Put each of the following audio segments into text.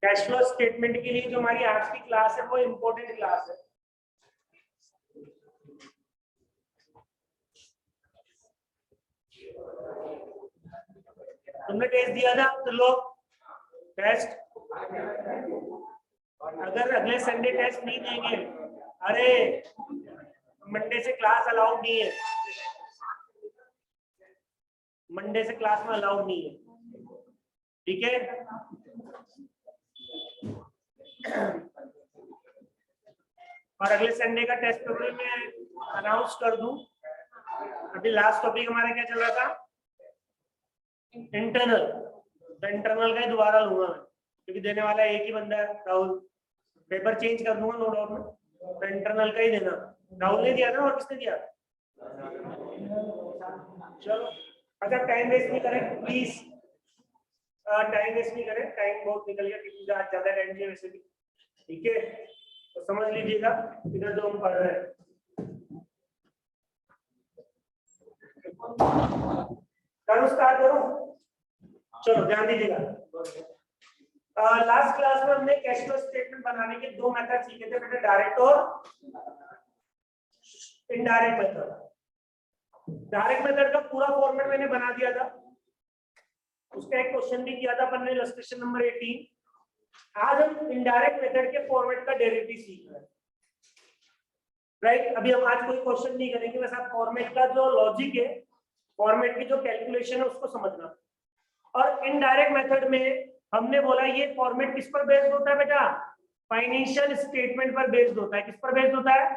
Cash flow statement के लिए जो हमारी आज की क्लास है वो इम्पोर्टेंट क्लास है। तुमने टेस्ट दिया था तो लोग टेस्ट, अगर अगले संडे टेस्ट नहीं देंगे, अरे मंडे से क्लास अलाउड नहीं है, मंडे से क्लास में अलाउड नहीं है, ठीक है। और अगले संडे का टेस्ट पेपर मैं अनाउंस कर दूं। अभी लास्ट टॉपिक हमारा क्या चल रहा था, इंटरनल। तो इंटरनल का ही दोबारा लूंगा मैं, क्योंकि देने वाला एक ही बंदा है, राहुल। पेपर चेंज कर दूंगा नो डाउट में, तो इंटरनल का ही देना। राहुल ने दिया था और किसने दिया? चलो अच्छा, टाइम वेस्ट नहीं करें प्लीज, टाइम वेस्ट नहीं करें, टाइम बहुत निकल गया क्योंकि आज ज्यादा टाइम दिया वैसे भी, ठीक है। तो समझ लीजिएगा इधर जो हम पढ़ रहे हैं। करो स्टार्ट करो, चलो ध्यान दीजिएगा। लास्ट क्लास में हमने कैश फ्लो स्टेटमेंट बनाने के दो मेथड सीखे थे बेटा, डायरेक्ट और इनडायरेक्ट मेथड। डायरेक्ट मेथड का पूरा फॉर्मेट मैंने बना दिया था, उसका एक क्वेश्चन भी किया था अपन ने, इलस्ट्रेशन नंबर 18। आज हम इनडायरेक्ट मेथड के फॉर्मेट का डेरिवेटिव सीख रहे हैं, राइट। अभी हम आज कोई क्वेश्चन नहीं करेंगे, बस आप फॉर्मेट का जो लॉजिक है, फॉर्मेट की जो कैलकुलेशन है उसको समझना। और इनडायरेक्ट मेथड में हमने बोला ये फॉर्मेट किस पर बेस्ड होता है बेटा, फाइनेंशियल स्टेटमेंट पर बेस्ड होता है। किस पर बेस्ड होता है?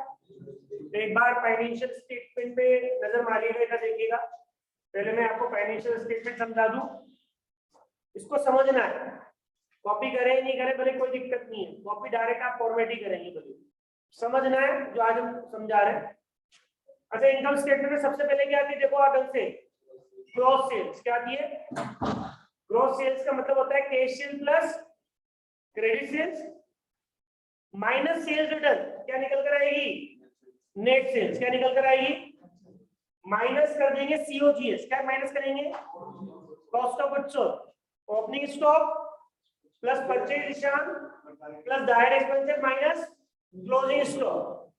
तो एक बार फाइनेंशियल स्टेटमेंट पे नजर मारिएगा, देखिएगा। पहले मैं आपको फाइनेंशियल स्टेटमेंट समझा दूं, इसको समझना है। कॉपी करें नहीं करें भले कोई दिक्कत नहीं है, कॉपी डायरेक्ट आप फॉर्मेट ही करेंगे भले, समझना है जो आज हम समझा रहे हैं। अच्छा, इनकम स्टेटमेंट में सबसे पहले क्या आती है देखो आप ढंग से, ग्रॉस सेल्स। क्या आती है? ग्रॉस सेल्स का मतलब होता है cash sale plus credit sales minus sales return. क्या निकल कर आएगी? Net sales. क्या निकल कर आएगी? माइनस कर देंगे सीओजीएस। क्या माइनस करेंगे? Cost of goods sold, opening stock plus purchase निशान plus direct expenses minus closing stock.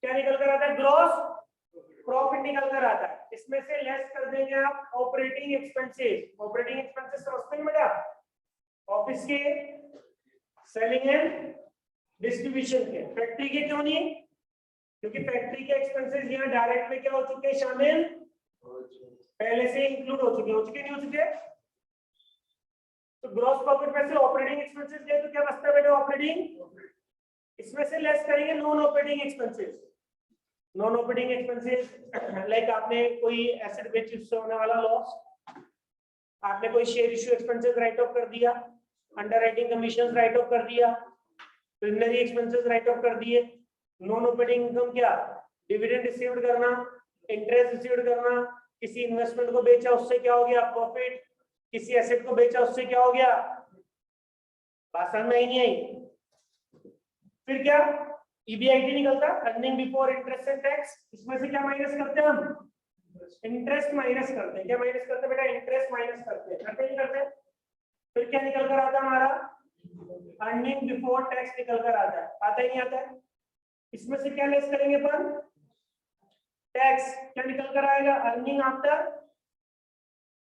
क्या निकल कर आता है? ग्रॉस प्रॉफिट निकल कर आता है। इसमें से लेस कर देंगे आप ऑपरेटिंग एक्सपेंसेस। ऑपरेटिंग एक्सपेंसेस समझते हैं बेटा? ऑफिस के, सेलिंग एंड डिस्ट्रीब्यूशन के। फैक्ट्री के क्यों नहीं? क्योंकि फैक्ट्री के एक्सपेंसेस यहाँ डायरेक्ट में क्या हो चुके हैं, शामिल पहले से इंक्लूड हो चुके नहीं हो चुके। तो ग्रॉस प्रॉफिट में से ऑपरेटिंग एक्सपेंसेस गए तो क्या बचता है बेटा? ऑपरेटिंग। इसमें से लेस करेंगे non operating expenses. Non operating expenses like आपने कोई एसेट बेच उससे होने वाला लॉस, आपने कोई share issue expenses right of कर दिया, अंडरराइटिंग कमीशन राइट ऑफ कर दिया, प्रिलिमिनरी एक्सपेंसेस राइट ऑफ कर दिए। नॉन ऑपरेटिंग इनकम क्या? डिविडेंड रिसीव्ड करना, इंटरेस्ट रिसीव्ड करना, किसी इन्वेस्टमेंट को बेचा उससे क्या हो गया? प्रॉफिट। किसी एसेट को बेचा उससे क्या हो गया? बात समझ में ही नहीं आई। फिर क्या? ईबीआईटी निकलता, earning before interest and tax. इसमें से क्या माइनस करते हैं हम? इंटरेस्ट माइनस करते हैं। क्या माइनस करते हैं बेटा? इंटरेस्ट माइनस करते हैं। करते नहीं करते? फिर क्या निकल कर आता है हमारा? अर्निंग बिफोर टैक्स निकल कर आता है। आता ही नहीं आता है? इसमें से क्या लेस करेंगे अपन? टैक्स। क्या निकल कर आएगा? Earning after.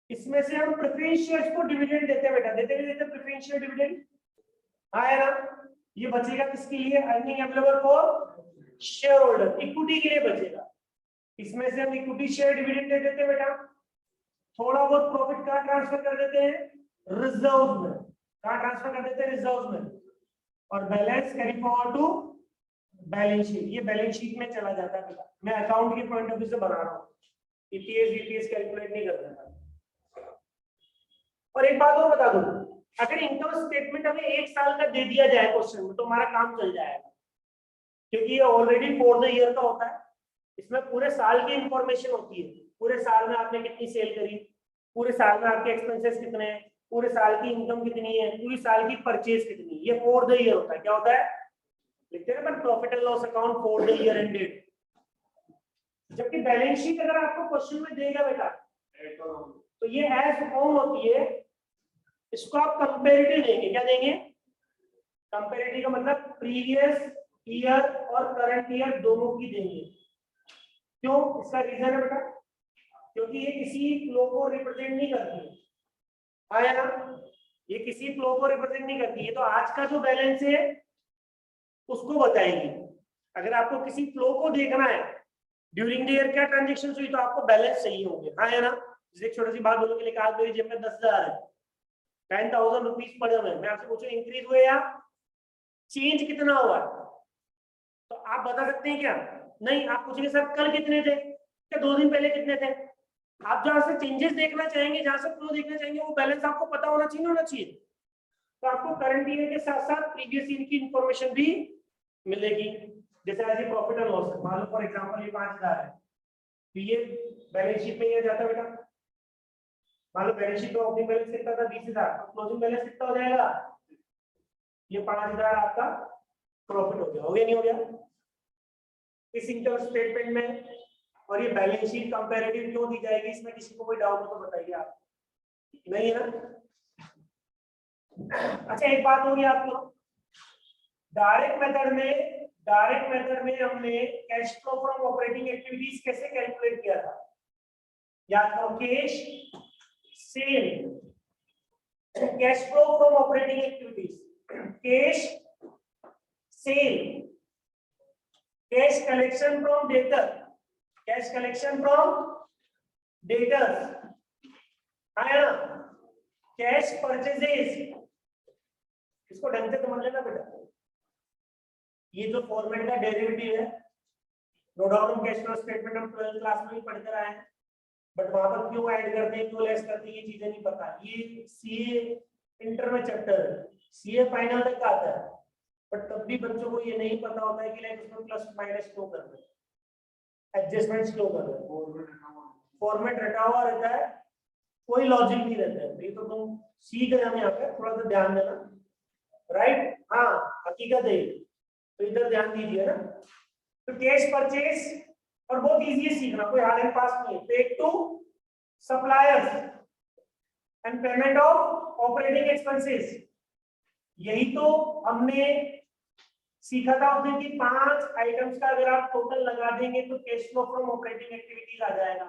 इसमें से हम प्रेफरेंस शेयर्स को डिविडेंड देते हैं बेटा, देते नहीं देते? प्रेफरेंशियल डिविडेंड आया ना? ये बचेगा किसके लिए? Earning available for share holder, equity के लिए बचेगा। इसमें से हम इक्विटी शेयर डिविडेंड दे देते हैं बेटा। थोड़ा बहुत प्रॉफिट कहाँ ट्रांसफर कर देते हैं? रिजर्व में। कहाँ ट्रांसफर कर देते हैं? रिजर्व में। और balance carry forward to balance sheet. ये बैलेंस शीट में चला जाता है बेटा। मैं अकाउंट के पॉइंट ऑफ व्यू से बना रहा हूँ, ईपीएस कैलकुलेट नहीं कर रहा। और एक बात और बता दूं, अगर इनकम स्टेटमेंट हमें एक साल का दे दिया जाए क्वेश्चन में तो हमारा काम चल जाएगा, क्योंकि ये ऑलरेडी फॉर द ईयर का होता है। इसमें पूरे साल की इंफॉर्मेशन होती है, पूरे साल में आपने कितनी सेल करी, पूरे साल में आपके एक्सपेंसेस कितने हैं, पूरे साल की इनकम कितनी है, पूरी साल की परचेज कितनी है। ये फॉर द ईयर होता है। क्या होता है? लिखते हैं ना profit and loss account for the year ended. जबकि बैलेंस शीट अगर आपको क्वेश्चन में देगा बेटा तो ये एज होम होती है, इसको आप कंपेरेटिव देंगे। क्या देंगे? कंपेरेटिव का मतलब प्रीवियस ईयर और करंट ईयर दोनों की देंगे। क्यों? इसका रीजन है बेटा, क्योंकि ये किसी फ्लो को रिप्रेजेंट नहीं करती है। आया ना? ये किसी फ्लो को रिप्रेजेंट नहीं करती है, तो आज का जो बैलेंस है उसको बताएंगे। अगर आपको किसी फ्लो को देखना है ड्यूरिंग द ईयर क्या ट्रांजेक्शन हुई, तो आपको बैलेंस चाहिए होंगे। हाँ है ना? जैसे एक छोटी सी बात बोलो कि आज मेरी जेब में 10,000 है, 10,000 रुपीज पड़े हुए हैं, मैं आपसे पूछूं इंक्रीज हुए या चेंज कितना हुआ है, तो आप बता सकते हैं क्या? नहीं। आप पूछेंगे सर कल कितने थे, क्या 2 दिन पहले कितने थे? आप जहां से चेंजेस देखना चाहेंगे, जहां से फ्लो देखना चाहेंगे, वो बैलेंस आपको पता होना चाहिए। तो आपको करंट ईयर के साथ साथ प्रीवियस ईयर की इंफॉर्मेशन भी मिलेगी। जैसे आज ये प्रॉफिट एंड लॉस है, मान लो फॉर एग्जांपल ये 5,000 है, तो ये बैलेंस शीट में ये जाता है बेटा। मान लो बैलेंस शीट में ओपनिंग बैलेंस कितना था? 20,000, तो क्लोजिंग बैलेंस कितना हो जाएगा? ये 5,000 आपका प्रॉफिट हो गया। हो गया नहीं हो गया? इस इनकम स्टेटमेंट में। और ये बैलेंस शीट कंपैरेटिव क्यों दी जाएगी, इसमें किसी को कोई डाउट हो तो बताइए आप। नहीं है ना? अच्छा एक बात होगी आपको, डायरेक्ट मेथड में हमने cash flow from operating activities कैसे कैलकुलेट किया था? याद करो, cash cell, cash flow from operating activities, cash cell, cash collection from debtor, cash collection from debtors, है ना? Cash purchases. इसको ढंग से समझ लेना बेटा, ये जो फॉर्मेट का डेरिवेटिव है, नो डाउट हम कैश फ्लो स्टेटमेंट हम 12th क्लास में भी पढ़कर आए हैं, बट वहां पर क्यों ऐड करते हैं, क्यों लेस करते हैं, ये चीजें नहीं पता। ये सीए इंटर में चैप्टर है, सीए फाइनल तक आता है, बट तब भी बच्चों को ये नहीं पता होता है कि लाइक उसमें प्लस माइनस क्यों करना है, एडजस्टमेंट्स क्यों करना है। फॉर्मेट रटा हुआ रहता है, कोई लॉजिक नहीं रहता है। ये तो तुम सीख रहे हैं यहाँ पे, थोड़ा सा ध्यान देना, राइट? हाँ हकीकत है, तो इधर ध्यान दीजिए ना। तो कैश परचेज, और बहुत इजी है सीखना, कोई हार्ड एंड फास्ट नहीं है। Paid to suppliers and payment of operating expenses, यही तो हमने सीखा था उसमें कि 5 आइटम्स का अगर आप टोटल लगा देंगे तो cash flow from operating activities आ जाएगा।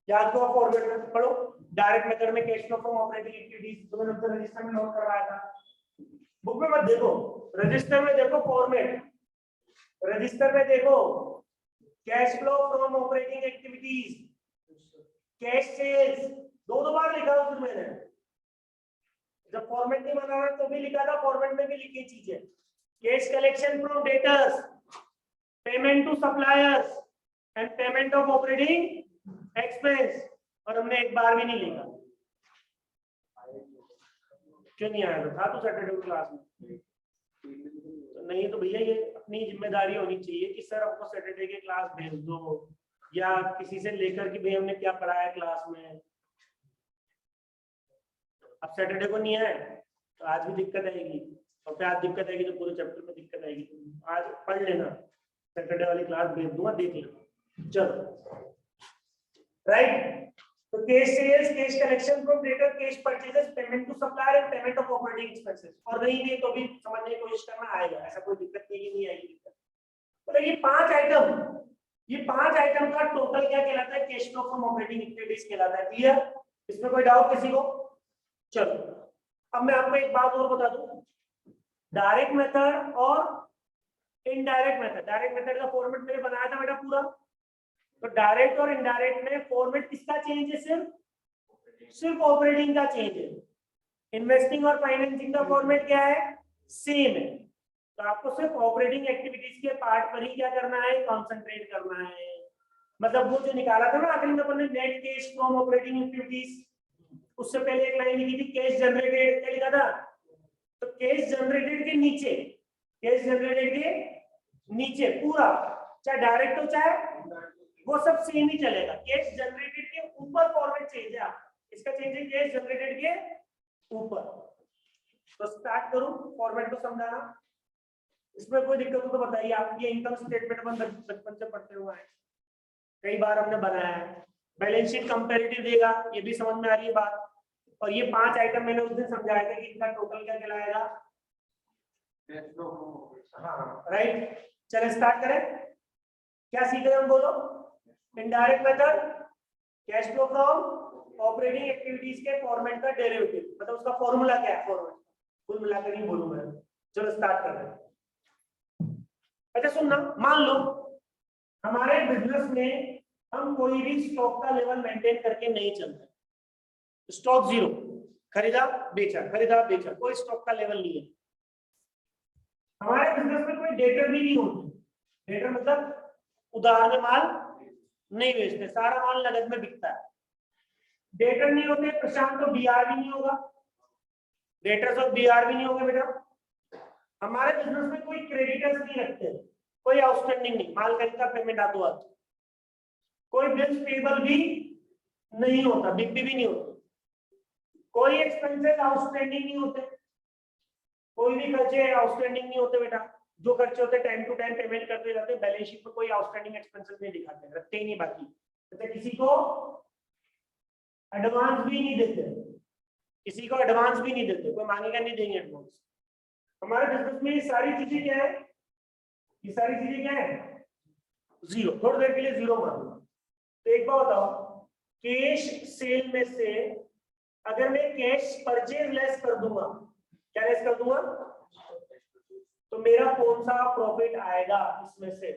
याद करो, फॉर्मेट में पढ़ो, डायरेक्ट मेथड में cash flow from operating activities, तो मैंने रजिस्टर में नोट करवाया था, बुक में मत देखो, रजिस्टर में देखो फॉर्मेट, रजिस्टर में देखो cash flow from operating activities, cash sales, दो बार लिखा उसमें मैंने, जब फॉर्मेट नहीं बना रहा तो भी लिखा था, फॉर्मेट में भी लिखी चीजें। Cash collection from debtors, payment to suppliers and payment of operating expense, और हमने एक बार भी नहीं लिखा। क्यों नहीं आया था? तो सैटरडे क्लास में तो नहीं, तो भैया ये अपनी जिम्मेदारी होनी चाहिए कि सर आपको सैटरडे के क्लास भेज दो, या किसी से लेकर कि भाई हमने क्या पढ़ाया क्लास में। अब सैटरडे को नहीं आए तो आज भी दिक्कत आएगी, और फिर आज दिक्कत आएगी तो पूरे चैप्टर में दिक्कत आएगी। आज पढ़ लेना, सैटरडे वाली क्लास भेज दूंगा, देख लेना। चलो राइट, तो cash sales, cash collection from debtor, cash purchases, payment to supplier and payment of operating expenses. और नहीं भी तो भी समझने की कोशिश करना, आएगा, ऐसा कोई दिक्कत नहीं, नहीं आएगी दिक्कत। तो ये 5 आइटम का टोटल क्या कहलाता है? Cash flow from operating activities कहलाता है। क्लियर? इसमें कोई डाउट किसी को? चलो अब मैं आपको एक बात और बता दूं, डायरेक्ट मेथड और इनडायरेक्ट मेथड। डायरेक्ट मेथड का फॉर्मेट मैंने बनाया था बेटा पूरा, तो डायरेक्ट और इनडायरेक्ट में फॉर्मेट किसका चेंज है? सिर्फ ऑपरेटिंग का चेंज है। इन्वेस्टिंग और फाइनेंसिंग का फॉर्मेट क्या है? सेम है। तो आपको सिर्फ ऑपरेटिंग एक्टिविटीज के पार्ट पर ही क्या करना है? कंसंट्रेट करना है। मतलब वो जो निकाला था ना आखिर में अपन ने, net cash from operating activities, उससे पहले एक लाइन लिखी थी कैश जनरेटेड, क्या लिखा था? तो कैश जनरेटेड के नीचे, कैश जनरेटेड के नीचे पूरा, चाहे डायरेक्ट हो चाहे वो सब सेम ही चलेगा। कैश जनरेटेड के ऊपर फॉर्मेट चेंज है, इसका चेंज है कैश जनरेटेड के ऊपर। तो स्टार्ट करूं फॉर्मेट को समझाना, इसमें कोई दिक्कत हो तो बताइए आप। ये इनकम स्टेटमेंट अपन बचपन से पढ़ते हुए हैं, कई बार हमने बनाया है। बैलेंस शीट कंपैरेटिव देगा, ये भी समझ में आ रही है बात। और ये 5 आइटम मैंने उस दिन समझाया था कि इनका टोटल क्या कहलाएगा। हाँ राइट, चले स्टार्ट करें। क्या सीखे हम बोलो? Indirect method, cash flow from operating activities के फॉर्मेट का डेरिवेटिव, मतलब उसका फॉर्मूला क्या है, फॉर्मेट कुल मिलाकर ही बोलूं मैं। चलो स्टार्ट कर रहे हैं। अच्छा सुनना, मान लो हमारे बिजनेस में हम कोई भी स्टॉक का लेवल मेंटेन करके नहीं चलते, स्टॉक जीरो, खरीदा बेचा खरीदा बेचा, कोई स्टॉक का लेवल नहीं है। हमारे बिजनेस में कोई डेटर भी नहीं होती। डेटर मतलब उधार में माल नहीं बेचते, सारा माल नगद में बिकता है। डेटर नहीं होते प्रशांत, तो बीआर भी नहीं होगा, डेटर्स और बीआर भी नहीं होगा बेटा। हमारे बिजनेस में कोई क्रेडिटर्स नहीं रखते, कोई आउटस्टैंडिंग नहीं, माल खरीदा पेमेंट आतो आती, कोई बिल्स पेबल भी नहीं होता, बिक्री भी नहीं होती, कोई एक्सपेंसेस आउटस्टैंडिंग नहीं होते, कोई भी खर्चे आउटस्टैंडिंग नहीं होते बेटा। जो खर्चे होते टाइम टू टाइम पेमेंट करते जाते हैं, बैलेंस शीट में कोई आउटस्टैंडिंग एक्सपेंसेस नहीं दिखाते, रखते ही नहीं बाकी, तो किसी को एडवांस भी नहीं देते, किसी को एडवांस भी नहीं देते, कोई मांगेगा नहीं देंगे एडवांस। हमारे बिजनेस में ये सारी चीजें क्या है, ये सारी चीजें क्या है, जीरो, थोड़ी देर के लिए जीरो मान लो। तो एक बात बताओ, कैश सेल में से अगर मैं कैश परचेज लेस कर दूंगा, क्या लेस कर दूंगा, तो मेरा कौन सा प्रॉफिट आएगा इसमें से?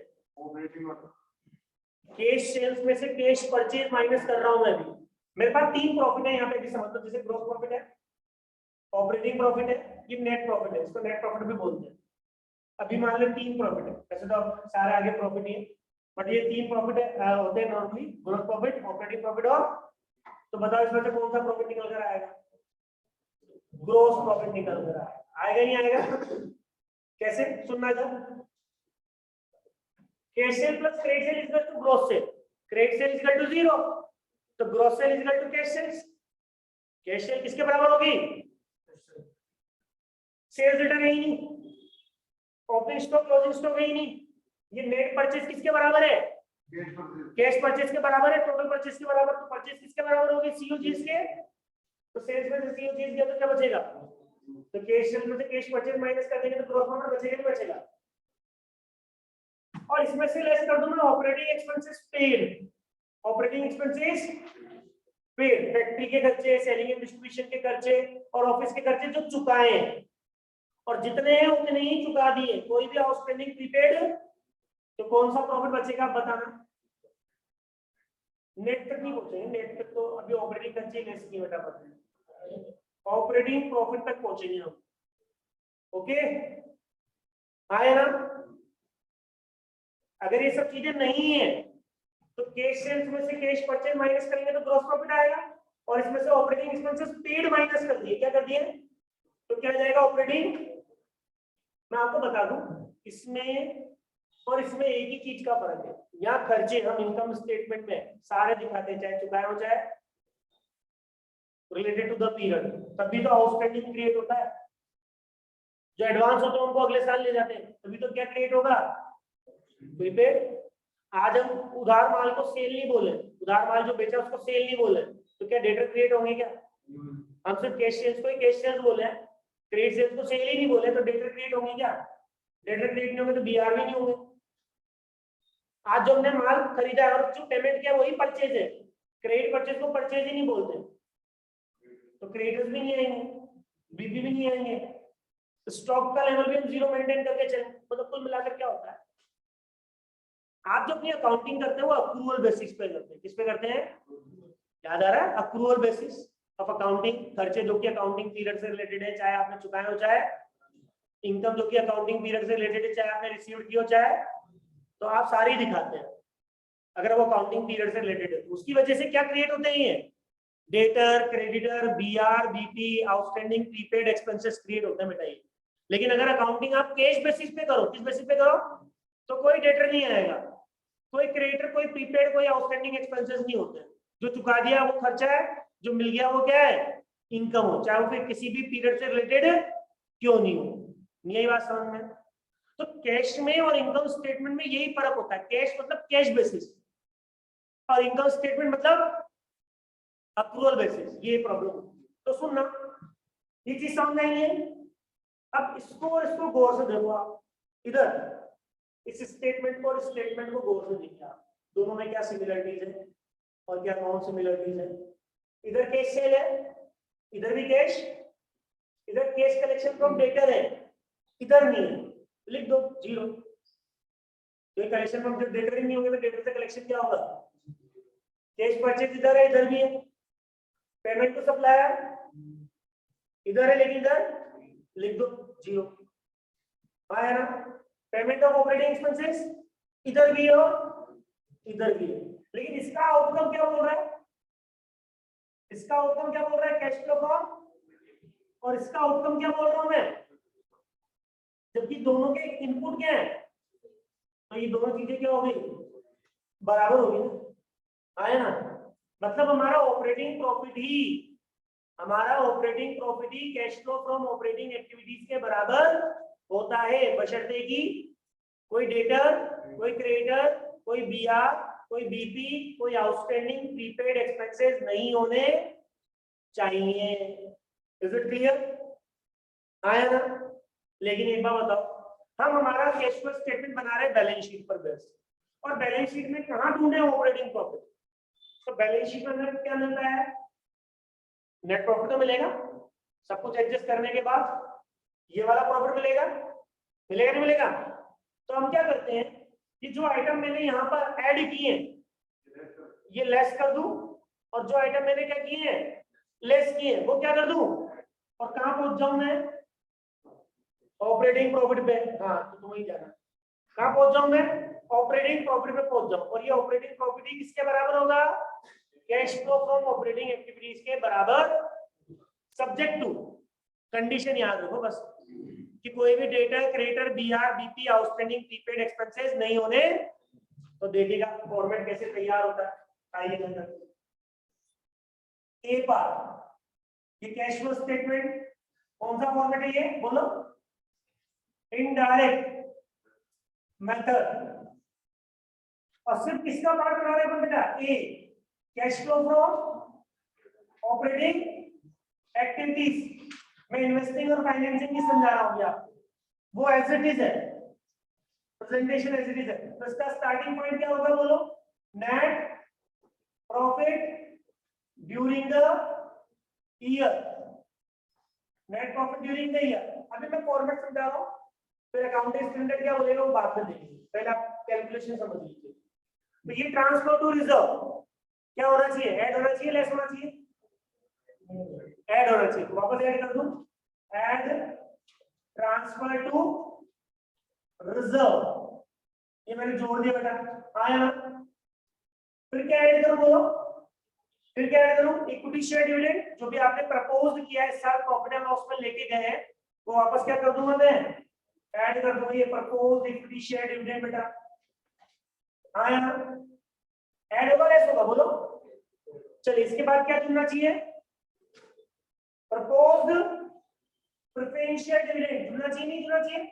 कैश सेल्स में से कैश परचेज माइनस कर रहा हूं मैं भी। मेरे पास 3 प्रॉफिट है यहाँ पे भी, समझ लो, जैसे ग्रॉस प्रॉफिट है, ऑपरेटिंग प्रॉफिट है, ये नेट प्रॉफिट है, इसको नेट प्रॉफिट भी बोलते हैं। अभी मान लो 3 प्रॉफिट है, वैसे तो सारे आगे प्रॉफिट ही है, बट ये 3 प्रॉफिट होते हैं normally, gross profit, operating profit और, तो बताओ इसमें से कौन सा प्रॉफिट निकल कर आएगा? ग्रॉस प्रॉफिट निकल कर आएगा, नहीं आएगा? कैसे, सुनना जब, cash sale plus credit sale equal to gross sale, credit sale equal to zero, तो gross sale equal to cash sales. Cash sale किसके बराबर होगी? सेल्स रिटर्न है ही नहीं, ओपनिंग स्टॉक क्लोजिंग स्टॉक है ही नहीं, ये नेट परचेज किसके बराबर है? कैश परचेज के बराबर है, टोटल परचेज के बराबर, तो परचेज किसके बराबर होगी? सीओजीएस के। तो सेल्स में से सीओजीएस गया तो क्या बचेगा? तो कैश सेल में से कैश परचेज माइनस कर देंगे तो ग्रॉस प्रॉफिट बचेगा नहीं बचेगा? और इसमें से लेस कर दूंगा operating expenses paid, operating expenses paid, factory के खर्चे, सेलिंग एंड डिस्ट्रीब्यूशन के खर्चे और ऑफिस के खर्चे जो चुकाए हैं, और जितने हैं उतने ही चुका दिए, कोई भी आउटस्टैंडिंग प्रीपेड, तो कौन सा प्रॉफिट बचेगा आप बताना। नेट तक नहीं पहुंचेंगे, नेट तक तो अभी ऑपरेटिंग खर्चे लेस किए बेटा, बताइए ऑपरेटिंग प्रॉफिट तक पहुंचेंगे हम। ओके आए ना? अगर ये सब चीजें नहीं है तो कैश सेल्स में से कैश परचेज माइनस करेंगे तो ग्रॉस प्रॉफिट आएगा, और इसमें से ऑपरेटिंग एक्सपेंसेस पेड माइनस कर दिए, क्या कर दिए, तो क्या जाएगा ऑपरेटिंग। मैं आपको बता दूं, इसमें और इसमें एक ही चीज का फर्क है, यहाँ खर्चे हम इनकम स्टेटमेंट में सारे दिखाते हैं, चाहे चुकाए हो चाहे रिलेटेड टू द पीरियड, तभी तो आउटस्टैंडिंग क्रिएट होता है। जो एडवांस होते हैं उनको अगले साल ले जाते हैं, तभी तो क्या क्रिएट होगा, प्रीपेड। आज हम उधार माल को सेल नहीं बोले, उधार माल जो बेचा उसको सेल नहीं बोले, तो क्या डेटर क्रिएट होंगे क्या? हम सिर्फ कैश सेल्स को ही कैश सेल्स बोले हैं, क्रेडिट सेल्स को सेल ही नहीं बोले, तो डेटर क्रिएट होंगे क्या? डेटर क्रिएट नहीं होंगे तो बीआर भी नहीं होंगे। आज जो हमने माल खरीदा है और जो पेमेंट किया वही परचेज है, क्रेडिट परचेज को परचेज ही नहीं बोलते, तो क्रेडिटर्स भी नहीं आएंगे, बीपी भी नहीं आएंगे, स्टॉक का लेवल भी हम जीरो मेंटेन करके चले, मतलब कुल मिलाकर क्या होता है, आप जो अपनी अकाउंटिंग करते हैं वो अक्रूवल बेसिस पे करते हैं। किस पे करते हैं, याद आ रहा है? अक्रूवल बेसिस ऑफ अकाउंटिंग, खर्चे जो कि अकाउंटिंग पीरियड से रिलेटेड है, चाहे आपने चुकाए हो चाहे इनकम जो कि अकाउंटिंग पीरियड से रिलेटेड है, चाहे आपने रिसीव्ड की हो चाहे, तो आप सारी दिखाते हैं अगर वो अकाउंटिंग पीरियड से रिलेटेड है। उसकी वजह से क्या क्रिएट होते हैं, debtor, creditor, BR, BP, outstanding prepaid expenses create होते हैं बेटा ये। लेकिन अगर अकाउंटिंग आप कैश बेसिस पे करो, किस बेसिस पे करो, तो कोई डेटर नहीं आएगा, कोई क्रेडिटर, कोई प्रीपेड, कोई आउटस्टैंडिंग एक्सपेंसेस नहीं होते। जो चुका दिया वो खर्चा है, जो मिल गया वो क्या है, इनकम हो, चाहे वो फिर किसी भी पीरियड से रिलेटेड क्यों नहीं हो। यही बात समझ में? तो कैश में और इनकम स्टेटमेंट में यही फर्क होता है, कैश मतलब कैश बेसिस और इनकम स्टेटमेंट मतलब अक्रूवल बेसिस, ये प्रॉब्लम। तो सुनना, ये चीज समझ आई है। अब इसको और इसको गौर से देखो आप, इधर इस स्टेटमेंट को और स्टेटमेंट को गौर से देखिए आप, दोनों में क्या सिमिलरिटीज है और क्या नॉन सिमिलरिटीज है। इधर कैश सेल है, इधर भी कैश, इधर कैश कलेक्शन फ्रॉम डेटर है, इधर नहीं है, लिख दो 0। तो कलेक्शन फ्रॉम डेटर ही नहीं होगा तो डेटर से कलेक्शन क्या होगा, कैश परचेज इधर है, इधर भी है। पेमेंट टू सप्लायर इधर है लेकिन इधर लिख दो 0, आया ना। पेमेंट ऑफ ऑपरेटिंग एक्सपेंसेस इधर भी है और इधर भी है, लेकिन इसका आउटकम क्या बोल रहा है, इसका आउटकम क्या बोल रहा है, कैश फ्लो फ्रॉम, और इसका आउटकम क्या बोल रहा हूं मैं, जबकि दोनों के इनपुट क्या है, तो ये दोनों चीजें क्या हो गई, बराबर होगी ना, आया ना। मतलब हमारा operating profit he cash flow from operating activities के बराबर होता है, बशर्ते कि कोई डेटर, कोई क्रेडिटर, कोई बीआर, कोई बीपी, कोई आउटस्टैंडिंग प्रीपेड एक्सपेंसेस नहीं होने चाहिए। इज इट क्लियर, आया ना। लेकिन एक बात बताओ, हम हमारा कैश फ्लो स्टेटमेंट बना रहे हैं बैलेंस शीट पर बेस, और बैलेंस शीट में कहां ढूंढे ऑपरेटिंग प्रॉफिट, तो बैलेंस शीट में क्या मिलता है, नेट प्रॉफिट तो मिलेगा, सब कुछ एडजस्ट करने के बाद ये वाला प्रॉफिट मिलेगा, मिलेगा नहीं मिलेगा। तो हम क्या करते हैं, कि जो आइटम मैंने यहाँ पर ऐड किए हैं ये लेस कर दूं, और जो आइटम मैंने क्या किए हैं लेस किए वो क्या कर दूं, और कहां पहुंच जाऊं मैं, ऑपरेटिंग प्रॉफिट पे। हाँ तो तुम ही जाना, कहां पहुंच जाऊं मैं, ऑपरेटिंग प्रॉफिट पे पहुंच जाऊं, और ये ऑपरेटिंग प्रॉफिट ही किसके बराबर होगा, cash flow from operating activities के बराबर, सब्जेक्ट टू कंडीशन याद रखो बस, कि कोई भी debtor, creditor, BR, BP, outstanding prepaid expenses नहीं होने। तो देखिएगा फॉर्मेट कैसे तैयार होता है, आइए नजर। एक बार ये कैश फ्लो स्टेटमेंट कौन सा फॉर्मेट है, ये बोलो, इनडायरेक्ट मेथड, और सिर्फ किसका पार्ट बना रहे हैं बेटा, a cash flow from operating activities. मैं इन्वेस्टिंग और फाइनेंसिंग की समझा रहा हूं आपको, वो एज इट इज है, प्रेजेंटेशन एज इट इज है। तो इसका स्टार्टिंग पॉइंट क्या होगा बोलो, net profit during the year, net profit during the year. अभी मैं फॉर्मेट समझा रहा हूं, फिर अकाउंटिंग स्टैंडर्ड क्या बोलेगा वो बाद में देखेंगे, पहले आप कैलकुलेशन समझ लीजिए। तो ये ट्रांसफर टू रिजर्व क्या होना चाहिए, ऐड होना चाहिए, लेस होना चाहिए, ऐड होना चाहिए। तो वापस ऐड कर दूं, ऐड ट्रांसफर टू रिजर्व, ये मैंने जोड़ दिया बेटा, आया ना। फिर क्या ऐड करूं बोलो, फिर क्या ऐड करूं, इक्विटी शेयर डिविडेंड, जो भी आपने प्रपोज किया है इस साल प्रॉफिट एंड लॉस में लेके गए हैं, वो वापस क्या कर दूंगा मैं, ऐड कर दूंगा, ये प्रपोज इक्विटी शेयर डिविडेंड बेटा, आया ना। ऐड होगा लेस होगा बोलो, चलिए इसके बाद क्या चुनना चाहिए, प्रपोज्ड प्रेफरेंशियल डिविडेंड, चुनना चाहिए नहीं चुनना चाहिए,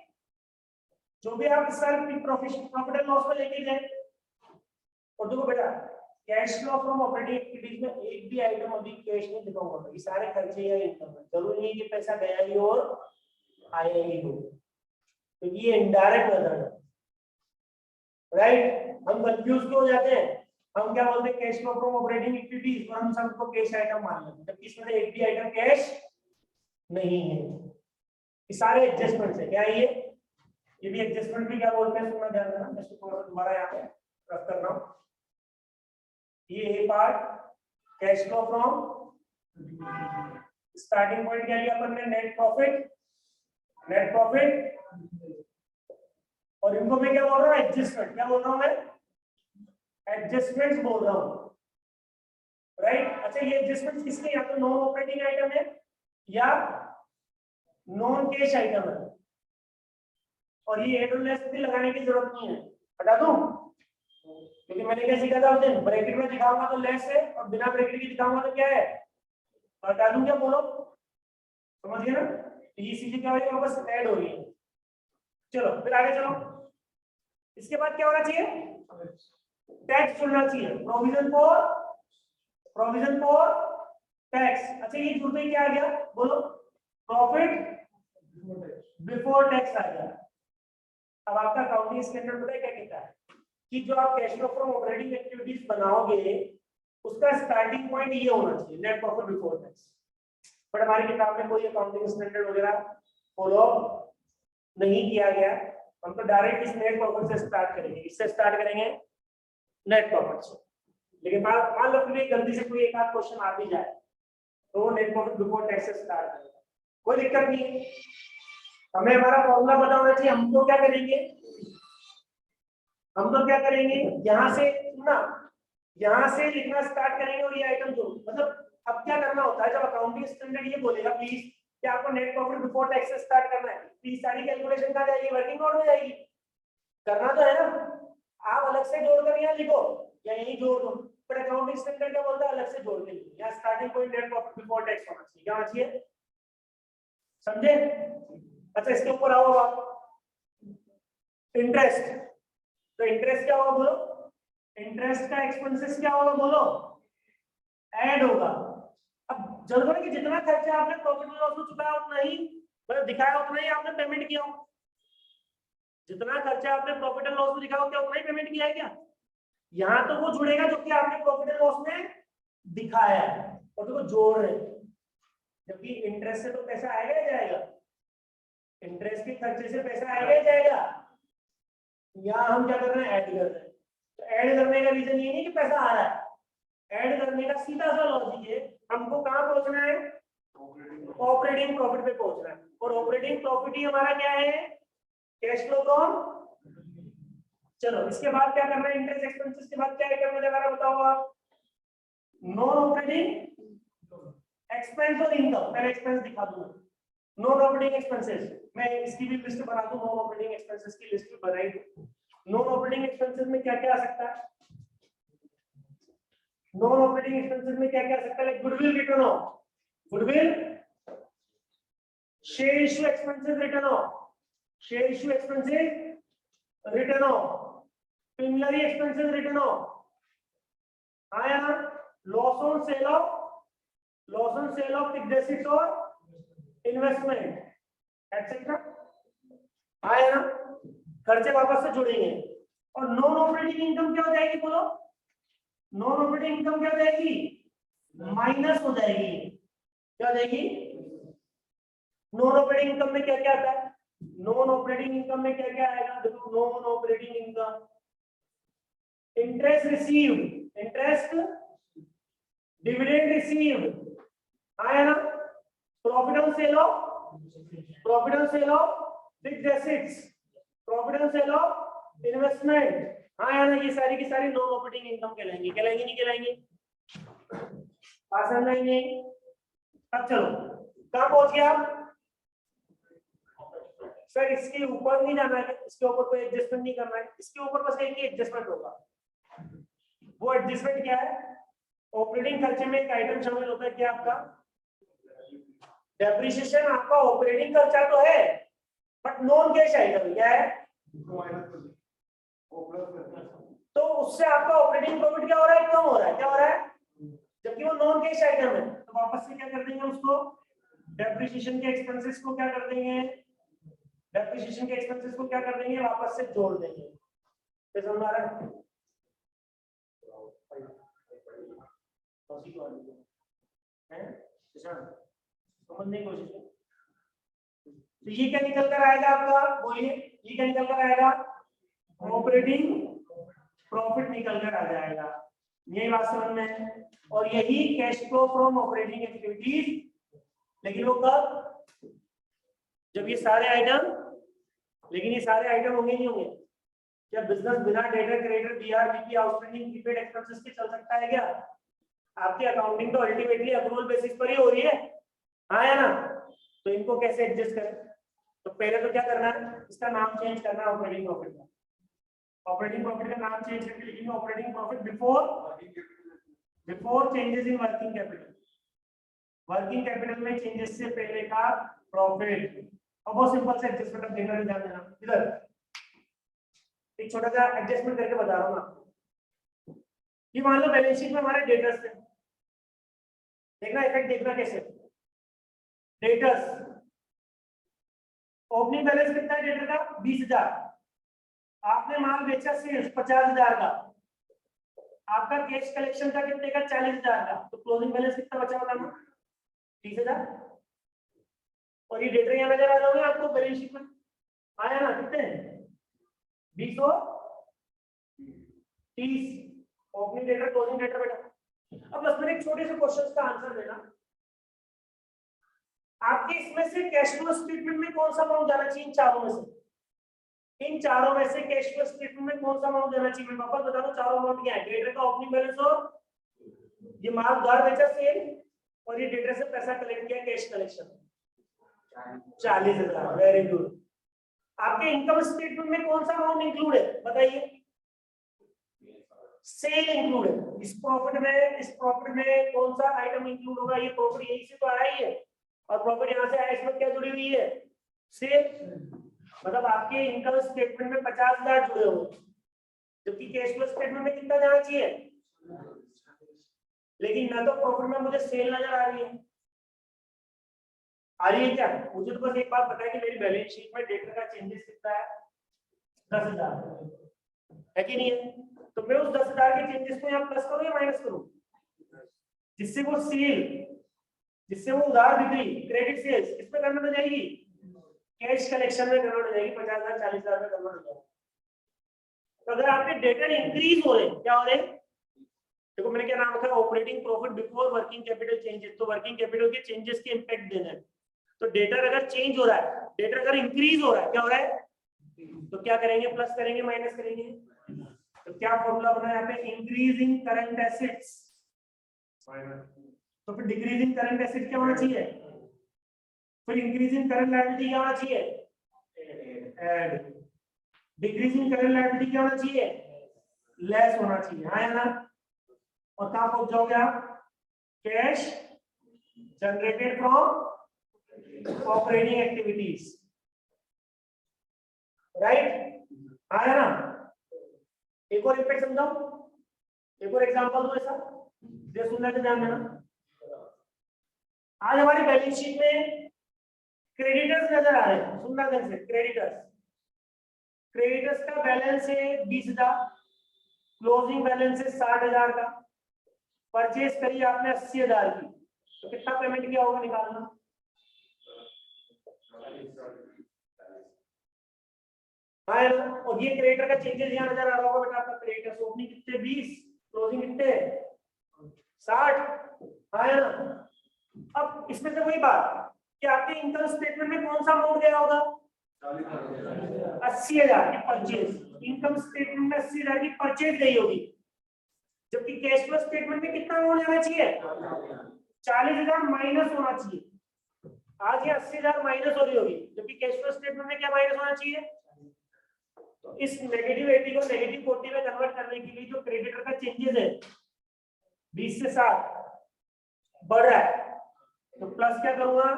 जो भी आप इस साल प्रॉफिट एंड लॉस में लेके गए। और देखो बेटा cash flow from operating activities में एक भी आइटम अभी कैश नहीं दिखाऊंगा, ये सारे खर्चे या इनकम है, जरूरी नहीं कि पैसा गया ही और आया ही हो, क्योंकि ये इनडायरेक्ट मेथड है, राइट। हम कंफ्यूज क्यों हो जाते हैं, हम क्या बोलते हैं cash flow from operating activities, और हम सबको कैश आइटम मान लेते हैं, जबकि इसमें से एक भी आइटम कैश नहीं है। ये सारे एडजस्टमेंट्स है, क्या ये भी एडजस्टमेंट भी क्या बोलते हैं, सुनना ध्यान देना, मैं इसको दोबारा यहाँ पे रख कर रहा हूँ। ये a part cash flow from, starting point क्या लिया अपन ने, नेट प्रॉफिट, नेट प्रॉफिट, और इनको मैं क्या बोल रहा हूँ, एडजस्टमेंट, क्या बोल रहा हूँ मैं, एडजस्टमेंट्स बोल रहा हूँ, राइट। अच्छा ये एडजस्टमेंट्स किसके, या तो नॉन ऑपरेटिंग आइटम है या नॉन कैश आइटम है, और ये एड और लेस भी लगाने की जरूरत नहीं है, हटा दूं, क्योंकि मैंने क्या सीखा था उस दिन, ब्रैकेट में दिखाऊंगा तो लेस है और बिना ब्रैकेट के दिखाऊंगा तो क्या है, हटा दूं, क्या बोलो, समझ गए ना। तो ये चीजें क्या हो रही है, बस ऐड हो रही है। चलो फिर आगे चलो, इसके बाद क्या होना चाहिए, टैक्स चुनना चाहिए, प्रोविजन फॉर टैक्स। अच्छा ये जुड़ गई, क्या आ गया बोलो, प्रॉफिट बिफोर टैक्स आ गया। अब आपका अकाउंटिंग स्टैंडर्ड पता है क्या कहता है कि जो आप cash flow from operating activities बनाओगे उसका स्टार्टिंग पॉइंट ये होना चाहिए, net profit before tax. But हमारी किताब में कोई अकाउंटिंग स्टैंडर्ड वगैरह फॉलो नहीं किया गया, हम तो डायरेक्ट इस नेट प्रॉफिट से स्टार्ट करेंगे। इससे स्टार्ट करेंगे नेट प्रॉफिट से। लेकिन मान लो कि गलती से कोई एक आध क्वेश्चन आ भी जाए तो वो नेट प्रॉफिट बिफोर टैक्स से स्टार्ट करेगा, कोई दिक्कत नहीं है। हमें हमारा फॉर्मूला पता होना चाहिए। हम तो क्या करेंगे, हम तो क्या करेंगे, यहाँ से ना यहाँ से लिखना स्टार्ट करेंगे और ये आइटम जो मतलब अब क्या करना होता है जब अकाउंटिंग स्टैंडर्ड ये बोलेगा प्लीज कि आपको नेट प्रॉफिट बिफोर टैक्स से स्टार्ट करना है, तो ये सारी कैलकुलेशन कहाँ जाएगी, वर्किंग नोट में जाएगी। करना तो है ना, आप अलग से जोड़कर यहाँ लिखो या यही जोड़ दो, पर अकाउंटिंग स्टैंडर्ड क्या बोलता है अलग से जोड़ के लिखो। यहाँ starting point net profit before tax होना चाहिए, क्या होना चाहिए, समझे। अच्छा इसके ऊपर आओ आप, इंटरेस्ट। तो इंटरेस्ट क्या होगा बोलो, इंटरेस्ट का एक्सपेंसेस क्या होगा बोलो, ऐड होगा। अब जरूर है कि जितना खर्चा आपने प्रॉफिट एंड लॉस में चुकाया उतना ही मतलब दिखाया उतना ही आपने पेमेंट किया हो। जितना खर्चा आपने प्रॉफिट एंड लॉस में दिखाया हो क्या उतना ही पेमेंट किया है क्या। यहाँ तो वो जुड़ेगा जो कि आपने प्रॉफिट एंड लॉस में दिखाया है और तो जोड़ रहे हैं, जबकि इंटरेस्ट से तो पैसा आएगा ही जाएगा, इंटरेस्ट के खर्चे से पैसा आएगा ही जाएगा। यहाँ हम क्या कर रहे हैं, ऐड कर रहे हैं। तो ऐड करने का रीजन ये नहीं कि पैसा आ रहा है, ऐड करने का सीधा सा लॉजिक है हमको कहाँ पहुंचना है, ऑपरेटिंग प्रॉफिट पे पहुंचना है। और ऑपरेटिंग प्रॉफिट ही हमारा क्या है, कैश फ्लो फ्रॉम। चलो इसके बाद क्या करना है, इंटरेस्ट एक्सपेंसेस के बाद क्या करना है बताओ आप, नॉन ऑपरेटिंग एक्सपेंस और इनकम। पहले एक्सपेंस दिखा दूंगा, नॉन ऑपरेटिंग एक्सपेंसेस मैं इसकी भी लिस्ट बना दूं, नॉन ऑपरेटिंग एक्सपेंसेस की लिस्ट भी बनाई दूं। नॉन ऑपरेटिंग एक्सपेंसेस में क्या क्या आ सकता है, नॉन ऑपरेटिंग एक्सपेंसेस में क्या क्या आ सकता है, goodwill written off, goodwill, share issue expenses written off, share issue expenses written off, preliminary expenses written off, आया ना, loss on sale of, loss on sale of fixed assets और investment etcetera, आया ना, खर्चे वापस से जुड़ेंगे। और नॉन ऑपरेटिंग इनकम क्या हो जाएगी बोलो, नॉन ऑपरेटिंग इनकम क्या हो जाएगी, माइनस हो जाएगी। क्या हो जाएगी, नॉन ऑपरेटिंग इनकम में क्या क्या आता है, नॉन ऑपरेटिंग इनकम में क्या क्या आएगा, देखो non operating income, interest received, interest, dividend received, आया ना, profit on sale of, profit on sale of fixed assets, profit on sale of investment, आया ना, ये सारी की सारी नॉन ऑपरेटिंग इनकम कहलाएंगी, कहलाएंगी नहीं कहलाएंगी, आसान नहीं। अब चलो कहां पहुंच गया आप, सर इसके ऊपर नहीं जाना है, इसके ऊपर कोई एडजस्टमेंट नहीं करना है, इसके ऊपर बस एक ही एडजस्टमेंट होगा। वो एडजस्टमेंट क्या है, ऑपरेटिंग खर्चे में एक आइटम शामिल होता है क्या आपका, डेप्रिसिएशन। आपका ऑपरेटिंग खर्चा तो है बट नॉन कैश आइटम क्या है, तो उससे आपका ऑपरेटिंग प्रॉफिट क्या हो रहा है, कम हो रहा है, क्या हो रहा है, जबकि वो नॉन कैश आइटम है। तो वापस से क्या कर देंगे उसको, डेप्रिसिएशन के एक्सपेंसेस को क्या कर देंगे, डेप्रिसिएशन के एक्सपेंसेस को क्या कर देंगे, वापस से जोड़ देंगे। तो समझ आ रहा है, समझने की कोशिश करो। तो ये क्या निकल कर आएगा आपका, बोलिए ये क्या निकल कर आएगा, ऑपरेटिंग प्रॉफिट निकल कर आ जाएगा। यही बात समझ में है, और यही cash flow from operating activities. लेकिन वो कब, जब ये सारे आइटम, लेकिन ये सारे आइटम होंगे नहीं होंगे, क्या बिजनेस बिना debtor creditor BR BP outstanding prepaid expenses के चल सकता है क्या, आपकी अकाउंटिंग तो अल्टीमेटली अक्रूवल बेसिस पर ही हो रही है, हाँ या ना। तो इनको कैसे एडजस्ट करें, तो पहले तो क्या करना है, इसका नाम चेंज करना है ऑपरेटिंग प्रॉफिट का, ऑपरेटिंग प्रॉफिट का नाम चेंज करके लिखेंगे operating profit before changes in working capital, working capital में चेंजेस से पहले का प्रॉफिट। अब बहुत सिंपल से एडजस्टमेंट अब देखना ध्यान देना, इधर एक छोटा सा एडजस्टमेंट करके बता रहा हूं आपको। ये मान लो बैलेंस शीट में हमारे डेटर्स थे, देखना इफेक्ट देखना कैसे। डेटर्स ओपनिंग बैलेंस कितना है डेटर का 20,000, आपने माल बेचा सेल्स 50,000 का, आपका कैश कलेक्शन का कितने का 40,000 का, तो क्लोजिंग बैलेंस कितना बचा बताना 30,000। और ये डेटर यहाँ नजर आ रहा होगा आपको बैलेंस शीट में, आया ना कितने 20 और 30 ओपनिंग डेटर क्लोजिंग डेटर बेटा। अब बस मेरे एक छोटे से क्वेश्चन का आंसर देना, आपके इसमें से कैश फ्लो स्टेटमेंट में कौन सा अमाउंट जाना चाहिए इन चारों में से, इन चारों में से कैश फ्लो स्टेटमेंट में कौन सा अमाउंट देना चाहिए, मैं वापस बता दूं चारों अमाउंट क्या है, डेटर का ओपनिंग बैलेंस और ये माल उधार बेचा सेल, और ये डेटर से पैसा कलेक्ट किया कैश कलेक्शन 40,000। Very good. आपके इनकम स्टेटमेंट में कौन सा अमाउंट इंक्लूड है बताइए, सेल इंक्लूड है। इस प्रॉफिट में कौन सा आइटम इंक्लूड होगा, ये प्रॉफिट यही से तो आया ही है, और प्रॉफिट यहां से आया, इसमें क्या जुड़ी हुई है सेल, मतलब आपके इनकम स्टेटमेंट में 50,000 जुड़े हुए, जबकि कैश फ्लो स्टेटमेंट में कितना जाना चाहिए, लेकिन ना तो प्रॉफिट में मुझे सेल नजर आ रही है, आ रही है क्या, मुझे तो बस एक बात पता है कि मेरी बैलेंस शीट में डेटर का चेंजेस कितना है 10,000 है कि नहीं है, तो मैं उस 10,000 के चेंजेस को यहाँ प्लस करूं या माइनस करूं, जिससे वो सेल, जिससे वो उधार बिक्री क्रेडिट सेल्स किसमें कन्वर्ट हो जाएगी, कैश कलेक्शन में कन्वर्ट हो जाएगी, 50,000 40,000 में कन्वर्ट हो जाएगी। तो अगर आपके डेटर इंक्रीज हो रहे हैं, क्या हो रहे हैं, देखो मैंने क्या नाम रखा operating profit before working capital changes, तो वर्किंग कैपिटल के चेंजेस के इंपैक्ट देना है, तो डेटर अगर चेंज हो रहा है, डेटर अगर इंक्रीज हो रहा है, क्या हो रहा है, तो क्या करेंगे प्लस करेंगे माइनस करेंगे, तो क्या फॉर्मूला बना है यहाँ पे, इंक्रीजिंग करंट एसेट्स, तो फिर डिक्रीजिंग करंट एसेट क्या होना चाहिए, फिर इंक्रीजिंग करंट लायबिलिटी क्या होना चाहिए, ऐड, डिक्रीजिंग करंट लायबिलिटी क्या होना चाहिए, लेस होना चाहिए, हाँ या ना, और कहां पहुंच जाओगे आप, cash generated from operating activities, right, आया ना। एक और इम्पैक्ट समझाओ, एक और एग्जांपल दो ऐसा, जैसे सुनने से ध्यान देना। आज हमारी बैलेंस शीट में क्रेडिटर्स नजर आ रहे हैं, सुनना ध्यान से, क्रेडिटर्स का बैलेंस है 20,000, क्लोजिंग बैलेंस है 60,000 का, परचेज करी आपने 80,000 की, तो कितना पेमेंट किया होगा निकालना, हाँ और ये क्रेडिटर का चेंजेस यहाँ नजर आ रहा होगा बेटा, आपका क्रेडिटर्स ओपनिंग कितने 20, क्लोजिंग कितने 60, हाँ ना। अब इसमें से वही बात कि आपके इनकम स्टेटमेंट में कौन सा अमाउंट गया होगा 80,000 की परचेज, इनकम स्टेटमेंट में 80,000 की परचेज गई होगी, जबकि कैश फ्लो स्टेटमेंट में कितना अमाउंट जाना चाहिए 40,000 माइनस होना चाहिए, आज ये 80,000 माइनस हो रही होगी, जबकि कैश फ्लो स्टेटमेंट में क्या माइनस होना चाहिए। तो इस नेगेटिव 80 को नेगेटिव 40 में कन्वर्ट करने के लिए जो क्रेडिटर का चेंजेस है 20 से 60 बढ़ रहा है, तो प्लस क्या करूंगा,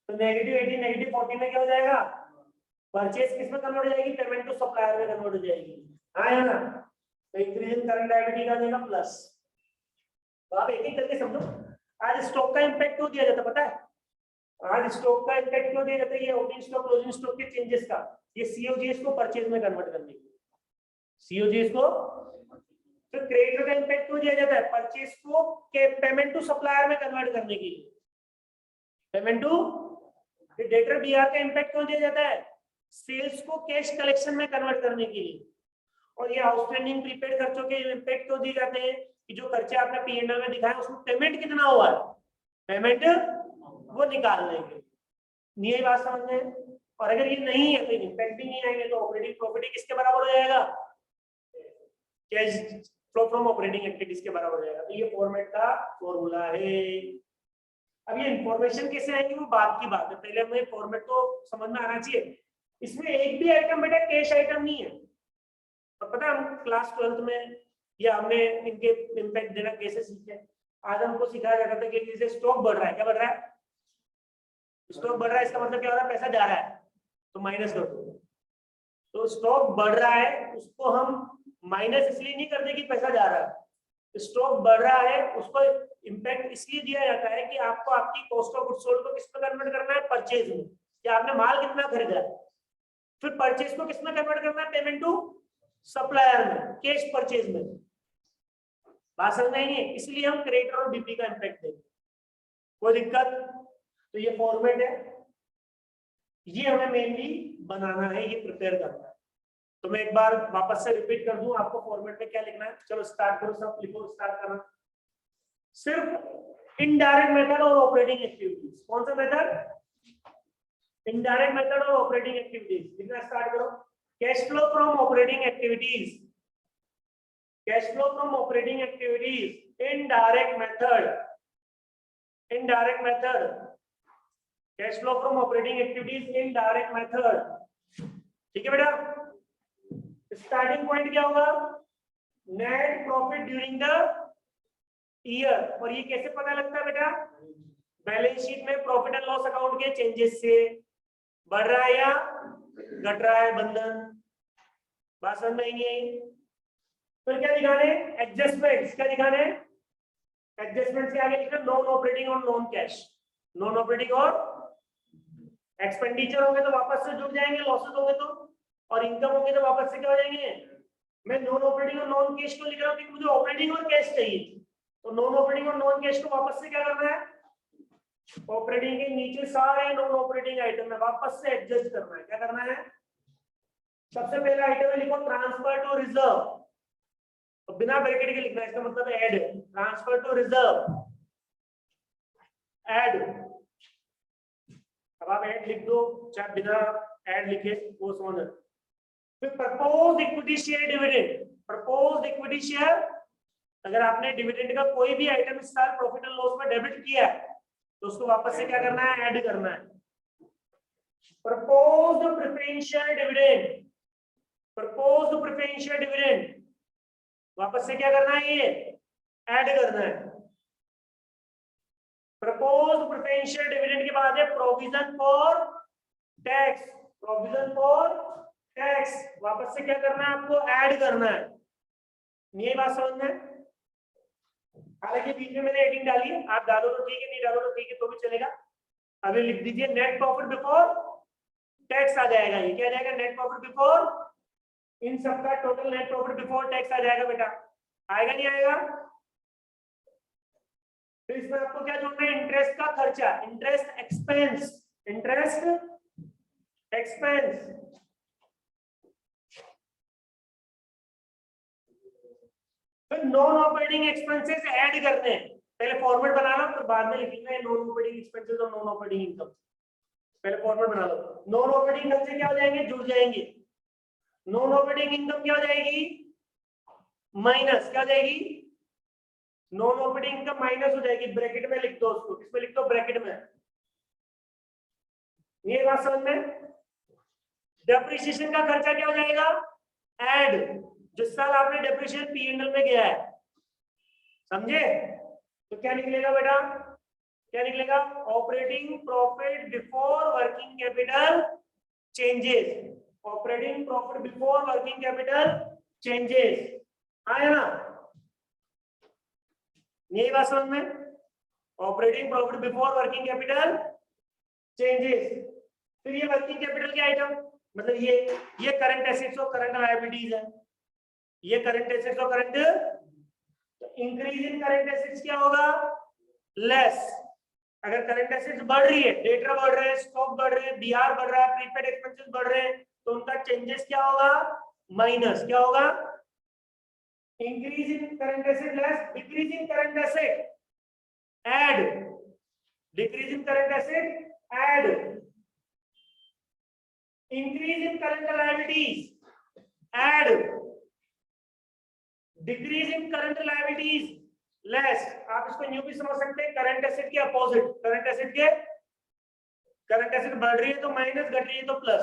तो नेगेटिव 80 नेगेटिव 40 में क्या हो जाएगा, परचेज किस में कन्वर्ट हो जाएगी, पेमेंट टू सप्लायर में कन्वर्ट हो जाएगी, हाँ या ना। तो इंक्रीज इन करंट लायबिलिटी का देगा प्लस, तो आप एक एक करके समझो। आज स्टॉक का इंपैक्ट क्यों दिया जाता है पता है, आज स्टॉक का इंपैक्ट क्यों दिया जाता है, ये ओपनिंग स्टॉक क्लोजिंग स्टॉक के चेंजेस का, ये सीओजीएस को परचेज में कन्वर्ट करने के लिए, सीओजीएस को, तो क्रेडिटर का इंपैक्ट क्यों दिया जाता है, परचेज को पेमेंट टू सप्लायर में कन्वर्ट करने के लिए, पेमेंट टू, डेटर बीआर का इंपैक्ट क्यों दिया जाता है, सेल्स को कैश कलेक्शन में कन्वर्ट करने के लिए, और ये आउटस्टैंडिंग प्रीपेड खर्चों के इंपैक्ट क्यों दिए जाते हैं कि जो खर्चे आपने पीएनएल में दिखाए उसमें पेमेंट कितना हुआ है, पेमेंट वो निकालने के, नहीं है बात समझ में। और अगर ये नहीं है तो इंपैक्ट भी नहीं आएंगे, तो ऑपरेटिंग प्रॉफिट किसके बराबर हो जाएगा, cash flow from operating activities के बराबर हो जाएगा। तो ये फॉर्मेट का फॉर्मूला है। अब ये इंफॉर्मेशन कैसे आएगी वो बात की बात है, पहले हमें फॉर्मेट तो समझ में आना चाहिए। इसमें एक भी आइटम बेटा कैश आइटम नहीं है, तो पता है हम क्लास 12th में या हमने इनके इंपैक्ट देना कैसे सीखे, आज हमको सिखाया जाता था कि जैसे स्टॉक बढ़ रहा है, क्या बढ़ रहा है, स्टॉक बढ़ रहा है, इसका मतलब क्या हो रहा है, पैसा जा रहा है, तो माइनस कर दो। तो स्टॉक बढ़ रहा है उसको हम माइनस इसलिए नहीं करते कि पैसा जा रहा है, स्टॉक बढ़ रहा है उसको इम्पैक्ट इसलिए दिया जाता है कि आपको आपकी कॉस्ट ऑफ गुड्स सोल्ड को किस में कन्वर्ट करना है, परचेज में, कि आपने माल कितना खरीदा है। फिर परचेज को किस में कन्वर्ट करना है, पेमेंट टू सप्लायर में, कैश परचेज में। बात समझ में आई है? इसलिए हम क्रेडिटर और बीपी का इम्पैक्ट देंगे। कोई दिक्कत? तो ये फॉर्मेट है, ये हमें मेनली बनाना है, ये प्रिपेयर करना है। तो मैं एक बार वापस से रिपीट कर दूं आपको फॉर्मेट में क्या लिखना है। चलो स्टार्ट करो, सब लिखो, स्टार्ट करना। सिर्फ इनडायरेक्ट मेथड और ऑपरेटिंग एक्टिविटीज। कौन सा मेथड? इनडायरेक्ट मेथड और ऑपरेटिंग एक्टिविटीज लिखना स्टार्ट करो। Cash flow from operating activities, cash flow from operating activities, indirect method, indirect method, cash flow from operating activities indirect method. ठीक है बेटा? Starting point क्या होगा? Net profit during the year. और ये कैसे पता लगता है बेटा? बैलेंस शीट में प्रॉफिट एंड लॉस अकाउंट के चेंजेस से बढ़ रहा है या घट रहा है बंधन। बात समझ में आई? फिर क्या दिखाने? एडजस्टमेंट्स। क्या दिखाने? एडजस्टमेंट्स के आगे लिखना नॉन ऑपरेटिंग और नॉन कैश। नॉन ऑपरेटिंग और एक्सपेंडिचर होंगे तो वापस से जुड़ जाएंगे, लॉसेस होंगे तो, और इनकम होंगे तो वापस से क्या हो जाएंगे। मैं नॉन ऑपरेटिंग और नॉन कैश को लिख रहा हूँ क्योंकि मुझे ऑपरेटिंग और कैश चाहिए। तो नॉन ऑपरेटिंग और नॉन कैश को वापस से क्या करना है? ऑपरेटिंग के नीचे सारे नॉन ऑपरेटिंग आइटम में वापस से एडजस्ट करना है। क्या करना है? सबसे पहला आइटम है, लिखो ट्रांसफर टू रिजर्व। तो बिना ब्रैकेट के लिखना है, इसका मतलब add. Transfer to reserve, add. अब आप ऐड लिख दो, चाहे बिना ऐड लिखे, वो समझ। फिर propose equity share dividend. Propose equity share, अगर आपने डिविडेंड का कोई भी आइटम इस साल प्रॉफिट एंड लॉस में डेबिट किया है तो उसको वापस से क्या करना है? ऐड करना है। Proposed preferential dividend, proposed preferential dividend, वापस से क्या करना है? ये ऐड करना है। प्रपोज्ड प्रेफरेंशियल डिविडेंड के बाद है provision for tax, provision for tax, वापस से क्या करना है? आपको ऐड करना है। ये बात समझ में? हालांकि बीच में मैंने एडिंग डाली है, आप डालो तो ठीक है, नहीं डालो तो ठीक है, तो भी चलेगा। अभी लिख दीजिए नेट प्रॉफिट बिफोर टैक्स आ जाएगा। ये क्या जाएगा? नेट प्रॉफिट बिफोर, इन सबका total net profit before tax आ जाएगा बेटा। आएगा नहीं आएगा? फिर इसमें आपको क्या जोड़ना है? इंटरेस्ट का खर्चा, इंटरेस्ट एक्सपेंस, इंटरेस्ट एक्सपेंस। फिर नॉन ऑपरेटिंग एक्सपेंसेस ऐड करते हैं। पहले फॉर्मेट बना लो, फिर बाद में लिखना है नॉन ऑपरेटिंग एक्सपेंसेस और नॉन ऑपरेटिंग इनकम। पहले फॉर्मेट बना लो। नॉन ऑपरेटिंग खर्चे क्या हो जाएंगे? जुड़ जाएंगे। नॉन ऑपरेटिंग इनकम क्या हो जाएगी? माइनस। क्या हो जाएगी? नॉन ऑपरेटिंग इनकम माइनस हो जाएगी। ब्रैकेट में लिख दो उसको, किसमें लिख दो? ब्रैकेट में। ये बात समझ में? डेप्रिसिएशन का खर्चा क्या हो जाएगा? ऐड। जिस साल आपने डेप्रिसिएशन P&L में गया है, समझे? तो क्या निकलेगा बेटा? क्या निकलेगा? Operating profit before working capital changes, operating profit before working capital changes. आया ना? यही बात समझ में? Operating profit before working capital changes. फिर ये वर्किंग कैपिटल के आइटम, मतलब ये करंट एसेट्स और करंट लायबिलिटीज है। ये करंट एसेट्स और करंट, तो इंक्रीज इन करंट एसेट्स क्या होगा? लेस। अगर करंट एसेट्स बढ़ रही है, डेटर बढ़ रहे हैं, स्टॉक बढ़ रहे हैं, बीआर बढ़ रहा है, प्रीपेड एक्सपेंसेस बढ़ रहे हैं, तो उनका चेंजेस क्या होगा? माइनस। क्या होगा? Increase in current asset less decrease in current asset, add. Decrease in current asset, add. Increase in current liabilities, add. Decrease in current liabilities, less. आप इसको न्यू भी समझ सकते हैं, करंट एसेट के अपोजिट। करंट एसेट के, करंट एसेट बढ़ रही है तो माइनस, घट रही है तो प्लस,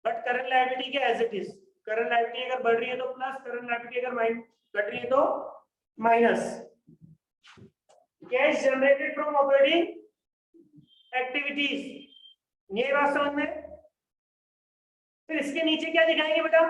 बट करंट लायबिलिटी के as it is. Current liability अगर बढ़ रही है तो प्लस, करंट लायबिलिटी अगर घट रही है तो minus. Cash generated from operating activities, ये बात समझ में? फिर इसके नीचे क्या दिखाएंगे बेटा?